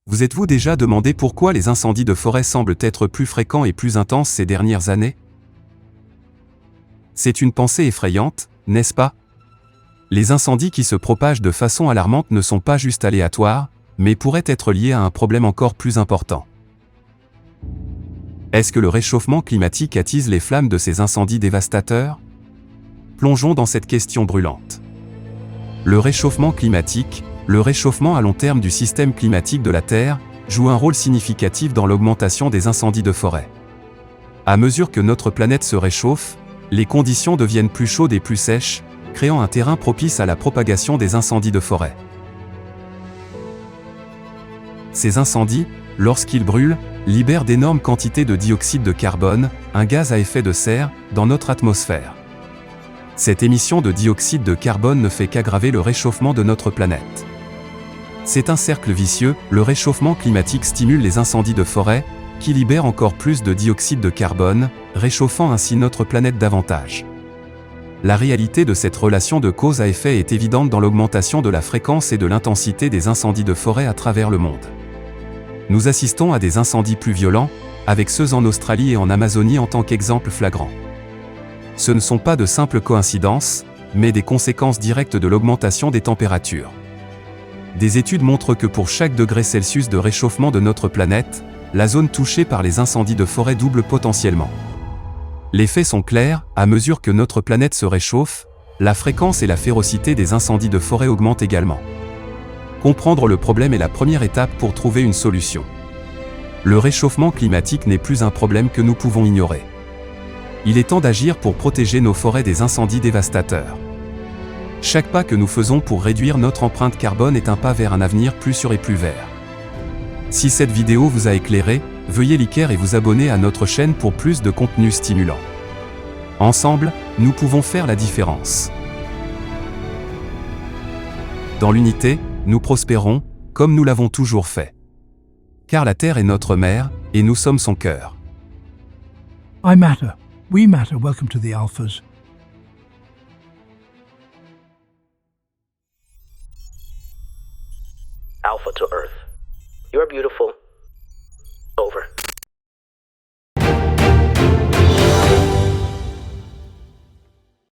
Vous êtes-vous déjà demandé pourquoi les incendies de forêt semblent être plus fréquents et plus intenses ces dernières années? C'est une pensée effrayante, n'est-ce pas? Les incendies qui se propagent de façon alarmante ne sont pas juste aléatoires, mais pourraient être liés à un problème encore plus important. Est-ce que le réchauffement climatique attise les flammes de ces incendies dévastateurs? Plongeons dans cette question brûlante. Le réchauffement climatique, le réchauffement à long terme du système climatique de la Terre, joue un rôle significatif dans l'augmentation des incendies de forêt. À mesure que notre planète se réchauffe, les conditions deviennent plus chaudes et plus sèches, créant un terrain propice à la propagation des incendies de forêt. Ces incendies, lorsqu'ils brûlent, libèrent d'énormes quantités de dioxyde de carbone, un gaz à effet de serre, dans notre atmosphère. Cette émission de dioxyde de carbone ne fait qu'aggraver le réchauffement de notre planète. C'est un cercle vicieux, le réchauffement climatique stimule les incendies de forêt, qui libèrent encore plus de dioxyde de carbone, réchauffant ainsi notre planète davantage. La réalité de cette relation de cause à effet est évidente dans l'augmentation de la fréquence et de l'intensité des incendies de forêt à travers le monde. Nous assistons à des incendies plus violents, avec ceux en Australie et en Amazonie en tant qu'exemple flagrant. Ce ne sont pas de simples coïncidences, mais des conséquences directes de l'augmentation des températures. Des études montrent que pour chaque degré Celsius de réchauffement de notre planète, la zone touchée par les incendies de forêt double potentiellement. Les faits sont clairs, à mesure que notre planète se réchauffe, la fréquence et la férocité des incendies de forêt augmentent également. Comprendre le problème est la première étape pour trouver une solution. Le réchauffement climatique n'est plus un problème que nous pouvons ignorer. Il est temps d'agir pour protéger nos forêts des incendies dévastateurs. Chaque pas que nous faisons pour réduire notre empreinte carbone est un pas vers un avenir plus sûr et plus vert. Si cette vidéo vous a éclairé, veuillez liker et vous abonner à notre chaîne pour plus de contenu stimulant. Ensemble, nous pouvons faire la différence. Dans l'unité, nous prospérons, comme nous l'avons toujours fait. Car la Terre est notre mère, et nous sommes son cœur. I matter. We matter. Welcome to the Alphas. Alpha to Earth. You're beautiful. Over.